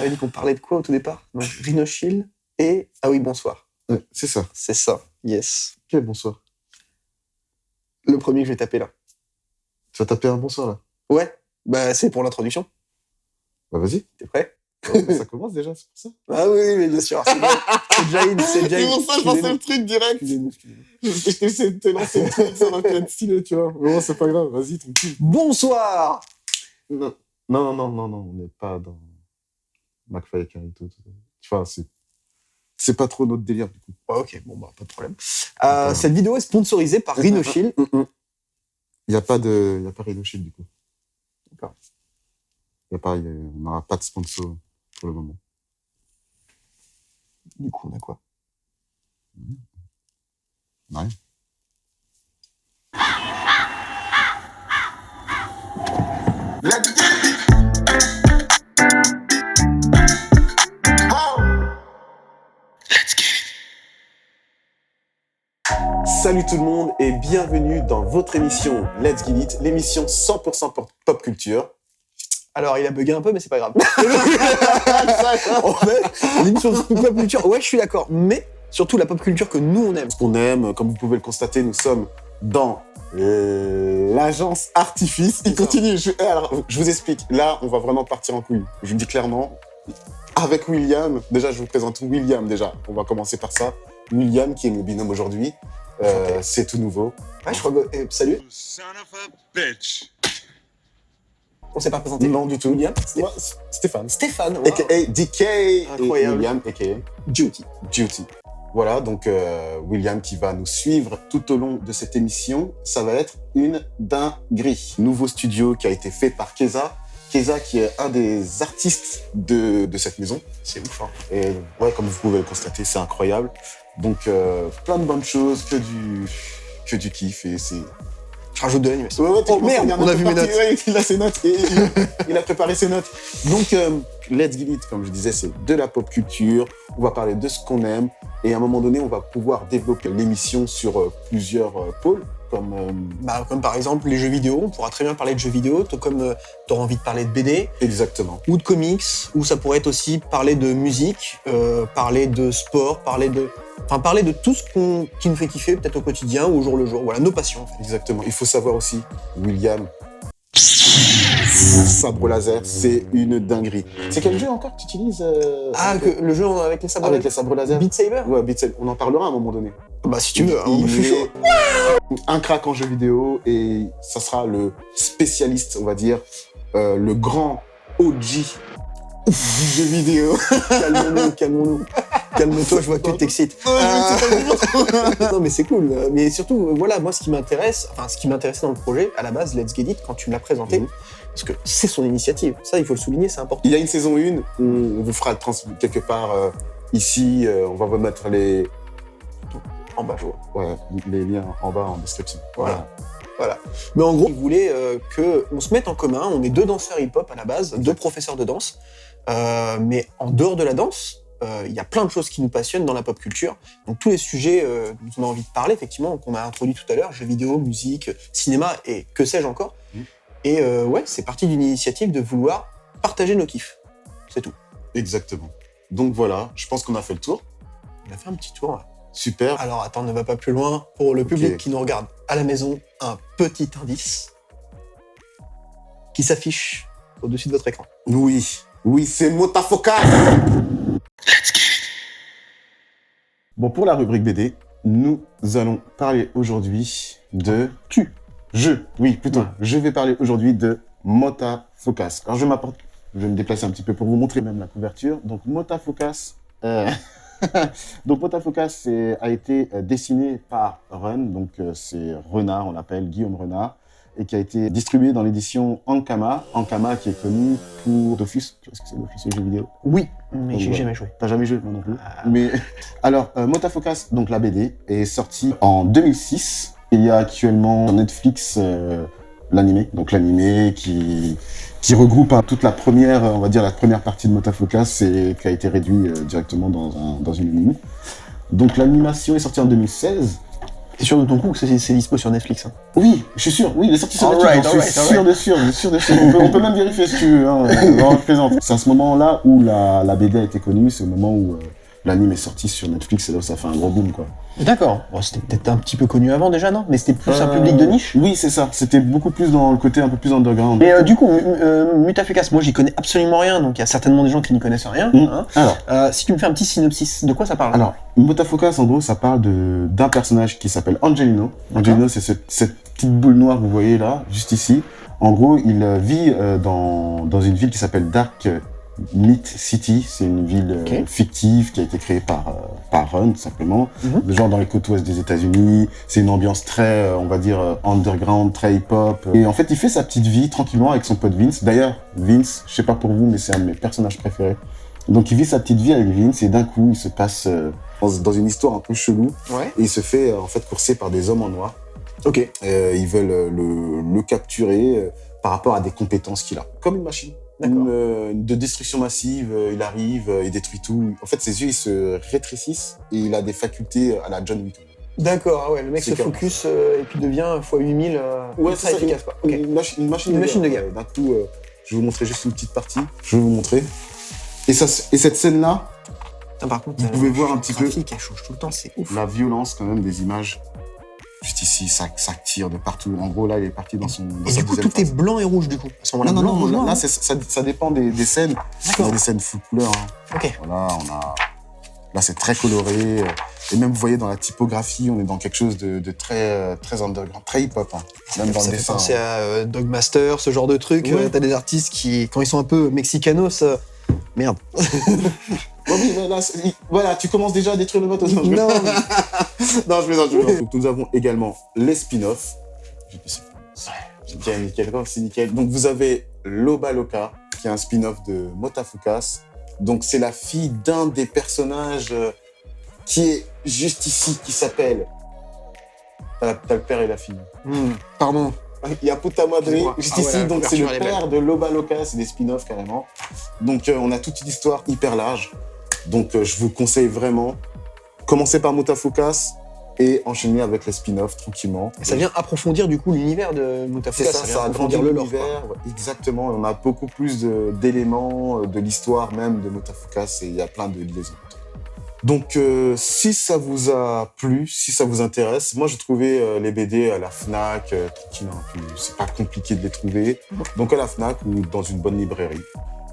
avait dit qu'on parlait de quoi au tout départ? Donc, Rhinoshield et... Ah oui, bonsoir. Ouais, c'est ça. C'est ça, yes. Ok, bonsoir. Le premier que je vais taper là. Tu vas taper un bonsoir, là? Ouais, bah c'est pour l'introduction. Bah, vas-y. T'es prêt? Ouais, ça commence déjà, c'est pour ça. Ah oui, mais bien sûr. C'est déjà une. C'est pour ça que je lançais le truc direct. Excusez-nous. Je t'ai essayé de te lancer le truc, ça aurait pu être stylé, tu vois. Mais bon, c'est pas grave, vas-y, tranquille. Bonsoir. Non, on n'est pas dans McFly et Carito. Tu vois, c'est pas trop notre délire, du coup. Ouais, ok, bon, bah, pas de problème. Cette vidéo est sponsorisée par Rhinoshield. Il n'y a pas Rhinoshield, du coup. D'accord. On n'aura pas de sponsor pour le moment. Du coup, on a quoi? Ouais. Salut tout le monde et bienvenue dans votre émission Let's Get It, l'émission 100% pop culture. Alors, il a bugué un peu, mais c'est pas grave. En fait, l'émission pop culture, ouais, je suis d'accord. Mais surtout la pop culture que nous, on aime. Ce qu'on aime, comme vous pouvez le constater, nous sommes dans l'agence Artifice. Il continue. Alors, je vous explique. Là, on va vraiment partir en couille. Je vous le dis clairement. Avec William, déjà, je vous présente William. Déjà, on va commencer par ça. William, qui est mon binôme aujourd'hui. C'est tout nouveau. Ouais, je crois que... salut. Son of a bitch. On s'est pas présenté. Non, du tout. William. Moi, Stéphane. Stéphane. Wow. A.K.A. DK et Incroyable. William, A.K.A. Duty. Voilà, donc William qui va nous suivre tout au long de cette émission. Ça va être une dinguerie. Nouveau studio qui a été fait par Keza. Keza qui est un des artistes de cette maison. C'est ouf, hein. Et ouais, comme vous pouvez le constater, c'est incroyable. Donc plein de bonnes choses, que du kiff et c'est... Je rajoute de l'animation. Ouais, Oh merde, on a vu mes notes. Ouais, il a ses notes. Il a préparé ses notes. Donc, Let's Get It, comme je disais, c'est de la pop culture. On va parler de ce qu'on aime. Et à un moment donné, on va pouvoir développer l'émission sur plusieurs pôles. Comme par exemple les jeux vidéo. On pourra très bien parler de jeux vidéo. Comme tu auras envie de parler de BD. Exactement. Ou de comics. Ou ça pourrait être aussi parler de musique, parler de sport, parler de tout ce qui nous fait kiffer, peut-être au quotidien ou au jour le jour. Voilà, nos passions. En fait. Exactement. Il faut savoir aussi, William, sabre laser, c'est une dinguerie. C'est quel jeu encore que tu utilises Le jeu avec les sabres avec les sabres laser. Beat Saber. Ouais, Beat Saber. On en parlera à un moment donné. Bah si tu veux, hein, je suis chaud. Un crack en jeux vidéo et ça sera le spécialiste, on va dire, le grand OG du jeu vidéo. Calmons-nous. Calme-toi, je vois que tu t'excites. Non, mais c'est cool. Mais surtout, voilà, moi, ce qui m'intéressait dans le projet, à la base, Let's Get It, quand tu me l'as présenté, parce que c'est son initiative. Ça, il faut le souligner, c'est important. Il y a une saison 1, on vous fera quelque part ici, on va vous mettre les... En bas, je vois. Ouais, les liens en bas en description. Voilà. Mais en gros, il voulait qu'on se mette en commun. On est deux danseurs hip-hop à la base, deux professeurs de danse. Mais en dehors de la danse, il y a plein de choses qui nous passionnent dans la pop culture. Donc tous les sujets dont on a envie de parler, effectivement, qu'on a introduits tout à l'heure, jeux vidéo, musique, cinéma et que sais-je encore. Et ouais, c'est parti d'une initiative de vouloir partager nos kiffs. C'est tout. Exactement. Donc voilà, je pense qu'on a fait le tour. On a fait un petit tour là. Super. Alors attends, ne va pas plus loin. Pour le public qui nous regarde à la maison, un petit indice qui s'affiche au-dessus de votre écran. Oui, c'est Motafocas. Let's get it. Bon, pour la rubrique BD, nous allons parler aujourd'hui de... Je vais parler aujourd'hui de Motafocas. Alors je vais me déplacer un petit peu pour vous montrer même la couverture. Donc Motafocas... Donc Motafocas a été dessiné par Run, donc c'est Renard, on l'appelle Guillaume Renard, et qui a été distribué dans l'édition Ankama qui est connu pour Dofus. Tu vois ce que c'est Dofus, le jeu vidéo? Oui, mais j'ai jamais joué. T'as jamais joué, moi non plus. Mais alors Motafocas, donc la BD, est sortie en 2006. Il y a actuellement sur Netflix l'animé, donc l'animé qui regroupe toute la première, on va dire la première partie de Motafocas et qui a été réduit directement dans une anime. Donc l'animation est sortie en 2016 T'es sûr de ton coup que c'est dispo sur Netflix hein? Oui, je suis sûr. Oui, il est sorti sur Alright, Netflix. Je suis sûr de sûr. On peut même vérifier si tu veux. Hein, vraiment, je plaisante. C'est à ce moment-là où la BD a été connue. C'est au moment où l'anime est sorti sur Netflix. C'est là où ça fait un gros boom, quoi. D'accord. Bon, c'était peut-être un petit peu connu avant déjà, non? Mais c'était plus un public de niche? Oui, c'est ça. C'était beaucoup plus dans le côté un peu plus underground. Mais du coup, Mutafukas, moi j'y connais absolument rien, donc il y a certainement des gens qui n'y connaissent rien. Hein. Alors, si tu me fais un petit synopsis, de quoi ça parle? Alors, Motafocus, en gros, ça parle d'un personnage qui s'appelle Angelino. Angelino, c'est cette petite boule noire que vous voyez là, juste ici. En gros, il vit dans une ville qui s'appelle Dark Meat City. C'est une ville fictive qui a été créée par Run, tout simplement. Genre dans les côtes ouest des États-Unis. C'est une ambiance très, on va dire, underground, très hip-hop. Et en fait, il fait sa petite vie tranquillement avec son pote Vince. D'ailleurs, Vince, je sais pas pour vous, mais c'est un de mes personnages préférés. Donc il vit sa petite vie avec Vince et d'un coup il se passe dans une histoire un peu chelou et il se fait en fait courser par des hommes en noir. Ok. Ils veulent le capturer par rapport à des compétences qu'il a. Comme une machine. De destruction massive, il arrive, il détruit tout. En fait ses yeux ils se rétrécissent et il a des facultés à la John Wick. D'accord, ah ouais, le mec se focus et puis devient x8000 très efficace quoi. Okay. Une machine de guerre. D'un coup, je vais vous montrer juste une petite partie. Je vais vous montrer. Et cette scène-là, par contre, vous pouvez voir un petit peu elle change tout le temps, c'est ouf. La violence quand même des images. Juste ici, ça tire de partout. En gros, là, il est parti dans son. Et du coup, tout est blanc et rouge du coup. À ce moment-là, non. Là, ça dépend des scènes. Il y a des scènes full couleur. Hein. Ok. Voilà, là, c'est très coloré. Et même, vous voyez, dans la typographie, on est dans quelque chose de très, très underground, très hip-hop. Hein. Même dans le dessin. Ça fait penser à Dogmaster, ce genre de truc. Ouais. T'as des artistes qui, quand ils sont un peu mexicanos, merde. Oui, mais là, voilà, tu commences déjà à détruire le moto. Non, je plaisante. Donc, nous avons également les spin-offs. C'est nickel. Donc, vous avez Loba Loca, qui est un spin-off de Motafukas. Donc, c'est la fille d'un des personnages qui est juste ici, qui s'appelle... T'as le père et la fille. Pardon. Il y a Putamadri juste ici, donc c'est le père de Loba Loca, c'est des spin-offs carrément. Donc on a toute une histoire hyper large. Donc je vous conseille vraiment, commencez par Motafukas et enchaîner avec les spin-offs tranquillement. Et ça vient approfondir du coup l'univers de Motafukas. C'est ça agrandit l'univers. Exactement, on a beaucoup plus d'éléments de l'histoire même de Motafukas et il y a plein de liaisons. Donc, si ça vous a plu, si ça vous intéresse, moi j'ai trouvé les BD à la Fnac, tranquille, c'est pas compliqué de les trouver. Donc à la Fnac ou dans une bonne librairie.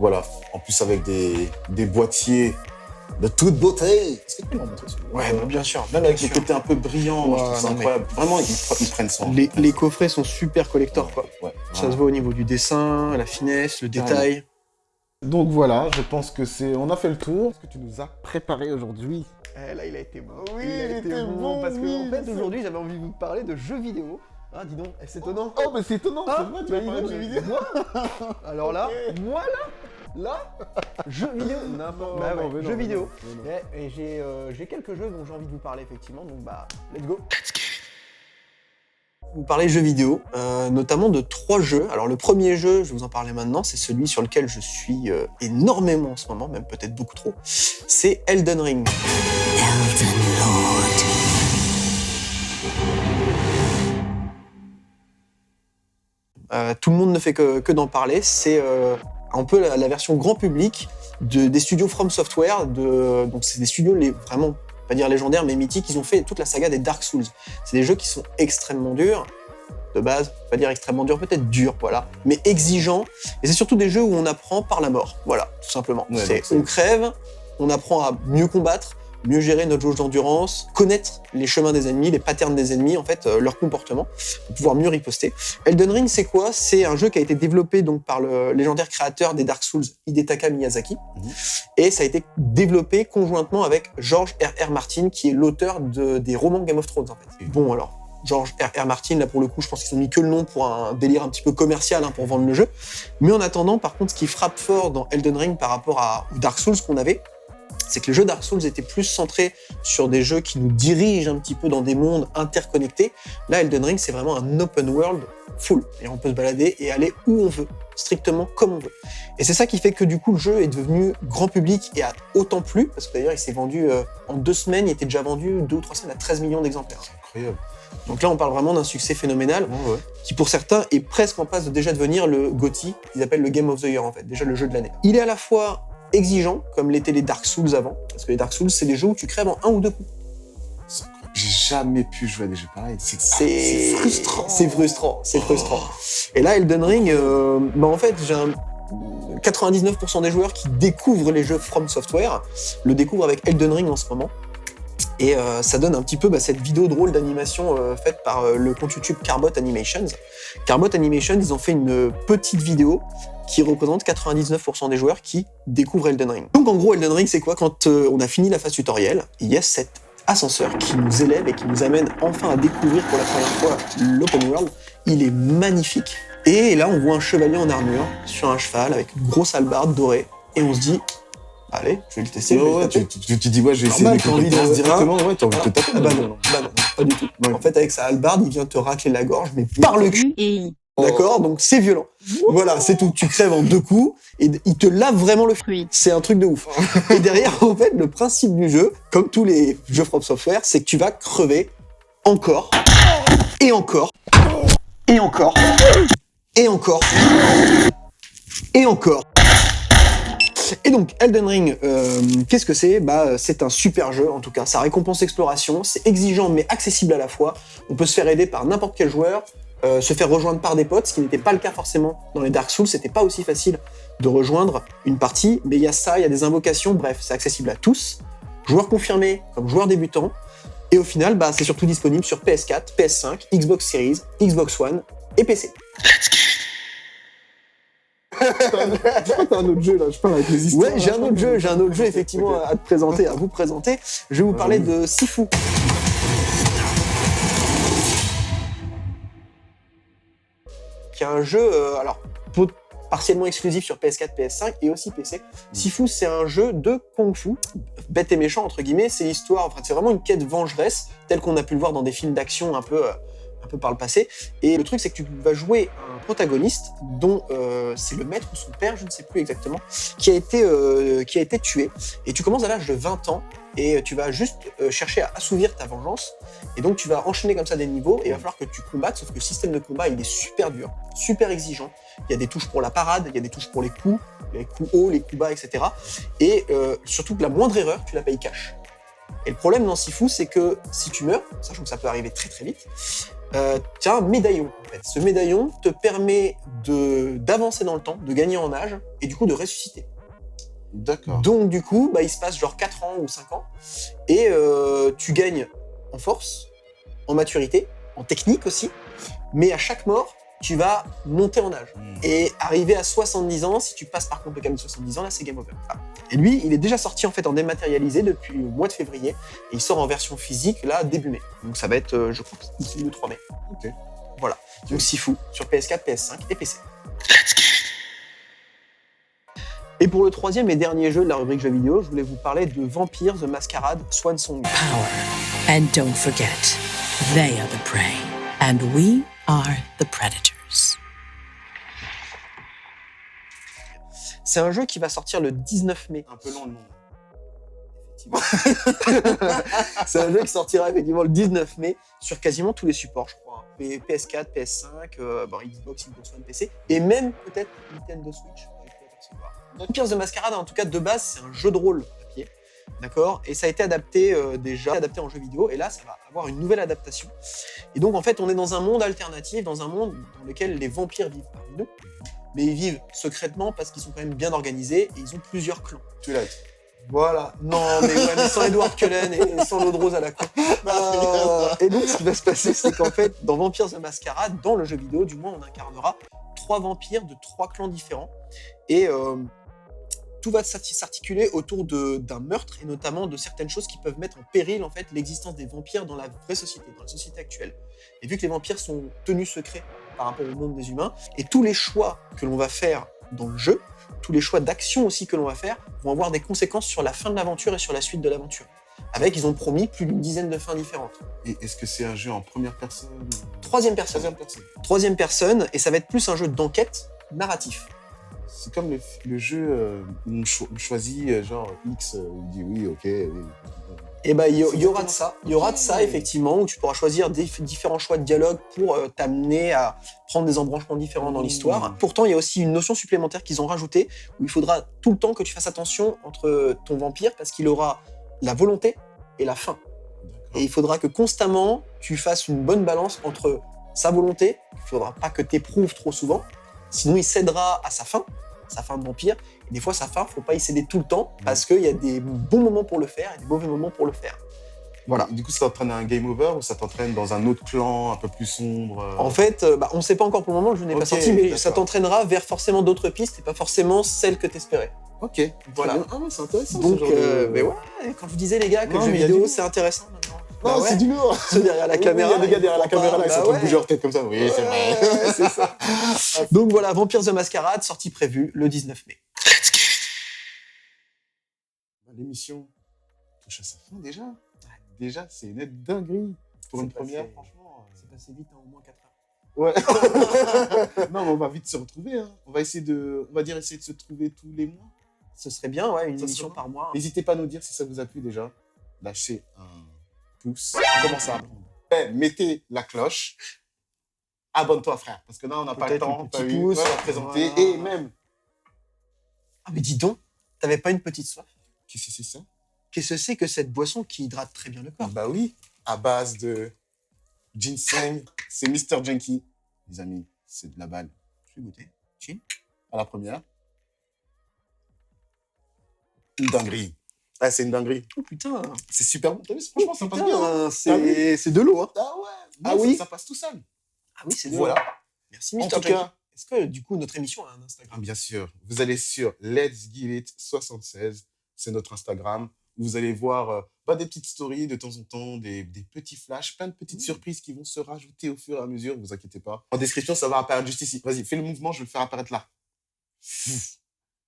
Voilà, en plus avec des boîtiers de toute beauté. Est-ce que tu peux m'en montrer celui-là? Ouais, bah, bien sûr. Même avec les côtés un peu brillants, moi je trouve ça incroyable. Vraiment, ils prennent soin. Les coffrets sont super collector, quoi. Ouais, ça se voit au niveau du dessin, la finesse, le détail. Donc voilà, je pense que on a fait le tour. Qu'est-ce que tu nous as préparé aujourd'hui? Là, il a été bon. Oui, il était bon. Parce que, en fait, aujourd'hui, j'avais envie de vous parler de jeux vidéo. Ah, dis donc, c'est étonnant. Oh, mais c'est étonnant, c'est vrai, tu vas parler de jeux vidéo. Alors là, moi là, jeux vidéo. Jeux vidéo. Et j'ai quelques jeux dont j'ai envie de vous parler, effectivement. Donc, let's go. Vous parlez jeux vidéo, notamment de 3 jeux. Alors le premier jeu, je vais vous en parler maintenant, c'est celui sur lequel je suis énormément en ce moment, même peut-être beaucoup trop. C'est Elden Ring. Elden Lord. Tout le monde ne fait que d'en parler. C'est un peu la version grand public des studios From Software. Donc c'est des studios vraiment... pas dire légendaires, mais mythiques, ils ont fait toute la saga des Dark Souls. C'est des jeux qui sont extrêmement durs, de base, pas dire extrêmement durs, peut-être durs, voilà, mais exigeants, et c'est surtout des jeux où on apprend par la mort, voilà, tout simplement. On crève, on apprend à mieux combattre, mieux gérer notre jauge d'endurance, connaître les chemins des ennemis, les patterns des ennemis, en fait, leur comportement, pour pouvoir mieux riposter. Elden Ring, c'est quoi? C'est un jeu qui a été développé donc par le légendaire créateur des Dark Souls, Hidetaka Miyazaki, et ça a été développé conjointement avec George R.R. Martin, qui est l'auteur des romans Game of Thrones, en fait. Bon, alors, George R.R. Martin, là, pour le coup, je pense qu'ils ont mis que le nom pour un délire un petit peu commercial, pour vendre le jeu. Mais en attendant, par contre, ce qui frappe fort dans Elden Ring par rapport aux Dark Souls qu'on avait, c'est que les jeux Dark Souls étaient plus centrés sur des jeux qui nous dirigent un petit peu dans des mondes interconnectés. Là, Elden Ring, c'est vraiment un open world full. Et on peut se balader et aller où on veut, strictement comme on veut. Et c'est ça qui fait que du coup, le jeu est devenu grand public et a autant plu, parce que d'ailleurs, il s'est vendu en 2 semaines, il était déjà vendu 2 ou 3 semaines à 13 millions d'exemplaires. Incroyable. Donc là, on parle vraiment d'un succès phénoménal Ouais. qui, pour certains, est presque en passe de déjà devenir le GOTY, qu'ils appellent le Game of the Year, en fait, déjà le jeu de l'année. Il est à la fois exigeant, comme l'étaient les Dark Souls avant, parce que les Dark Souls, c'est des jeux où tu crèves en 1 ou 2 coups. J'ai jamais pu jouer à des jeux pareils. C'est frustrant. C'est frustrant, c'est frustrant. Et là, Elden Ring, en fait, j'ai 99% des joueurs qui découvrent les jeux From Software le découvrent avec Elden Ring en ce moment. Et ça donne un petit peu cette vidéo drôle d'animation faite par le compte YouTube Carbot Animations. Carbot Animations, ils ont fait une petite vidéo qui représente 99% des joueurs qui découvrent Elden Ring. Donc en gros, Elden Ring, c'est quoi? Quand on a fini la phase tutoriel, il y a cet ascenseur qui nous élève et qui nous amène enfin à découvrir pour la première fois l'open world. Il est magnifique. Et là, on voit un chevalier en armure sur un cheval avec une grosse hallebarde dorée. Et on se dit, allez, je vais le tester. Tu dis, ouais, je vais essayer Normal, de t'as envie de- compétences directement. Ouais, t'as envie de te taper. Ah bah non, pas du tout. Ouais. En fait, avec sa hallebarde, il vient te racler la gorge, mais par le cul. D'accord? Donc c'est violent. Voilà, c'est tout. Tu crèves en 2 coups et il te lave vraiment le fruit. C'est un truc de ouf. Et derrière, en fait, le principe du jeu, comme tous les jeux From Software, c'est que tu vas crever encore, et encore, et encore, et encore, et encore. Et donc, Elden Ring, qu'est-ce que c'est? C'est un super jeu, en tout cas. Ça récompense l'exploration, c'est exigeant mais accessible à la fois. On peut se faire aider par n'importe quel joueur, se faire rejoindre par des potes, ce qui n'était pas le cas forcément dans les Dark Souls. C'était pas aussi facile de rejoindre une partie, mais il y a ça, il y a des invocations, bref, c'est accessible à tous, joueurs confirmés comme joueurs débutants. Et au final, c'est surtout disponible sur PS4, PS5, Xbox Series, Xbox One et PC. T'as un autre jeu là, je parle avec les histoires. Ouais, j'ai un autre jeu effectivement à te présenter, à vous présenter. Je vais vous parler de Sifu. Qui est un jeu, partiellement exclusif sur PS4, PS5 et aussi PC. Sifu, c'est un jeu de kung-fu, bête et méchant entre guillemets. C'est l'histoire, c'est vraiment une quête vengeresse, telle qu'on a pu le voir dans des films d'action un peu par le passé. Et le truc, c'est que tu vas jouer un protagoniste dont c'est le maître ou son père, je ne sais plus exactement, qui a été tué. Et tu commences à l'âge de 20 ans et tu vas juste chercher à assouvir ta vengeance. Et donc tu vas enchaîner comme ça des niveaux et il va falloir que tu combattes, sauf que le système de combat, il est super dur, super exigeant. Il y a des touches pour la parade, il y a des touches pour les coups hauts, les coups bas, etc. Et surtout que la moindre erreur, tu la payes cash. Et le problème dans Sifu, c'est que si tu meurs, sachant que ça peut arriver très très vite, tu as un médaillon en fait. Ce médaillon te permet d'avancer dans le temps, de gagner en âge et du coup de ressusciter. D'accord. Donc du coup, il se passe genre 4 ans ou 5 ans et tu gagnes en force, en maturité, en technique aussi, mais à chaque mort, tu vas monter en âge. Et arriver à 70 ans, si tu passes par contre le cap de 70 ans, là c'est game over. Voilà. Et lui, il est déjà sorti en fait en dématérialisé depuis le mois de février et il sort en version physique là début mai. Donc ça va être, je crois, le 3 mai. Ok. Voilà. Donc Sifu sur PS4, PS5 et PC. Et pour le troisième et dernier jeu de la rubrique jeux vidéo, je voulais vous parler de Vampire the Masquerade Swan Song. Power. And don't forget, they are the prey, and we are the predators. C'est un jeu qui va sortir le 19 mai. Un peu long le nom. C'est un jeu qui sortira effectivement le 19 mai sur quasiment tous les supports, je crois. PS4, PS5, Xbox, Xbox One, PC, et même peut-être Nintendo Switch. Vampire the Masquerade, en tout cas de base, c'est un jeu de rôle papier, d'accord. Et ça a été adapté en jeu vidéo, et là, ça va avoir une nouvelle adaptation. Et donc, en fait, on est dans un monde alternatif, dans un monde dans lequel les vampires vivent parmi nous, mais ils vivent secrètement parce qu'ils sont quand même bien organisés et ils ont plusieurs clans. Twilight. Voilà. Non, mais sans Edward Cullen et sans l'eau de rose à la con. Et donc, ce qui va se passer, c'est qu'en fait, dans Vampire the Masquerade, dans le jeu vidéo, du moins, on incarnera 3 vampires de 3 clans différents. Et tout va s'articuler autour d'un meurtre et notamment de certaines choses qui peuvent mettre en péril en fait l'existence des vampires dans la vraie société, dans la société actuelle. Et vu que les vampires sont tenus secrets par rapport au monde des humains, et tous les choix que l'on va faire dans le jeu, tous les choix d'action aussi que l'on va faire, vont avoir des conséquences sur la fin de l'aventure et sur la suite de l'aventure. Avec, ils ont promis plus d'une dizaine de fins différentes. Et est-ce que c'est un jeu en première personne? Troisième personne. Troisième personne, et ça va être plus un jeu d'enquête narratif. C'est comme le jeu où on choisit genre X, il dit oui, ok. Et ben, il y aura de ça. Il y aura de ça, effectivement, où tu pourras choisir différents choix de dialogue pour t'amener à prendre des embranchements différents dans l'histoire. Pourtant, il y a aussi une notion supplémentaire qu'ils ont rajoutée, où il faudra tout le temps que tu fasses attention entre ton vampire, parce qu'il aura la volonté et la faim. Et il faudra que constamment, tu fasses une bonne balance entre sa volonté, il ne faudra pas que tu éprouves trop souvent, sinon il cédera à sa faim de vampire. Et des fois, sa faim, il ne faut pas y céder tout le temps, parce qu'il y a des bons moments pour le faire et des mauvais moments pour le faire. Voilà. Du coup, ça t'entraîne à un game over ou ça t'entraîne dans un autre clan un peu plus sombre En fait, on ne sait pas encore pour le moment, je n'ai pas sorti, mais ça t'entraînera vers forcément d'autres pistes et pas forcément celles que tu espérais. Ok, voilà. Ah ouais, c'est intéressant. Donc, ce genre de... mais ouais, quand je vous disais, les gars, que Non, le jeu mais il y a vidéo, du- c'est intéressant maintenant. Non, Bah ouais. c'est du lourd. Ceux derrière la caméra. Il y a des gars derrière la caméra là, ils sont en train de bouger leur tête comme ça. Oui, c'est vrai. Ouais, c'est ça. Donc voilà, Vampire the Masquerade, sortie prévue le 19 mai. L'émission touche à sa fin déjà. Déjà, c'est une dinguerie. Pour C'est une première, passé- franchement. C'est passé vite, au moins 4 heures. Ouais. Non, mais on va vite se retrouver. Hein. On va essayer de se trouver tous les mois. Ce serait bien, ouais, une Ça émission serait par mois. N'hésitez pas à nous dire si ça vous a plu déjà. Lâchez un pouce. Commencez à apprendre. Mettez la cloche. Abonne-toi, frère. Parce que là, on n'a pas le Peut-être temps. le petit pas eu, pouce. à présenter. Voilà. Et même. Ah mais dis donc, t'avais pas une petite soif? Qu'est-ce que c'est ça? Qu'est-ce que c'est que cette boisson qui hydrate très bien le corps? Bah oui. À base de ginseng. C'est Mr. Junkie. Les amis, c'est de la balle. Je vais goûter. Chin. À la première. Une dinguerie. Ah, c'est une dinguerie. Oh putain. C'est super bon. T'as vu, franchement, ça passe bien. Putain, c'est de l'eau, hein. Ah ouais. Ah Non, oui. ça passe tout seul. Ah oui, c'est de l'eau. Voilà. Merci, En Mr. tout Junkie. cas, Est-ce que du coup notre émission a un ah, Instagram? bien sûr, vous allez sur Let's Give It 76, c'est notre Instagram. Vous allez voir des petites stories de temps en temps, des petits flashs, plein de petites surprises qui vont se rajouter au fur et à mesure, ne vous inquiétez pas. En description, ça va apparaître juste ici. Vas-y, fais le mouvement, je vais le faire apparaître là.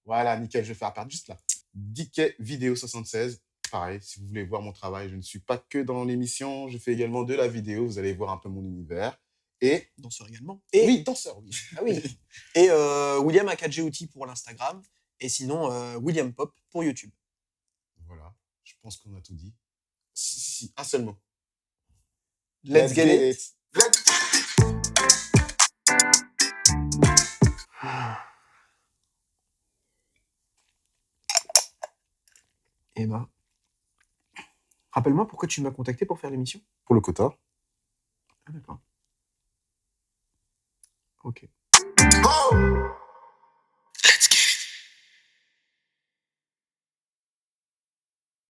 Voilà, nickel, je vais le faire apparaître juste là. Dickey Vidéo 76. Pareil, si vous voulez voir mon travail, je ne suis pas que dans l'émission, je fais également de la vidéo, vous allez voir un peu mon univers. Et Danseur également. oui, danseur, oui. Ah oui. Et William A4G Outil pour l'Instagram. Et sinon, William Pop pour YouTube. Voilà, je pense qu'on a tout dit. Si, un seul mot. Let's get it. Et bah. Rappelle-moi pourquoi tu m'as contacté pour faire l'émission. Pour le quota. Ah d'accord. Ok. Oh!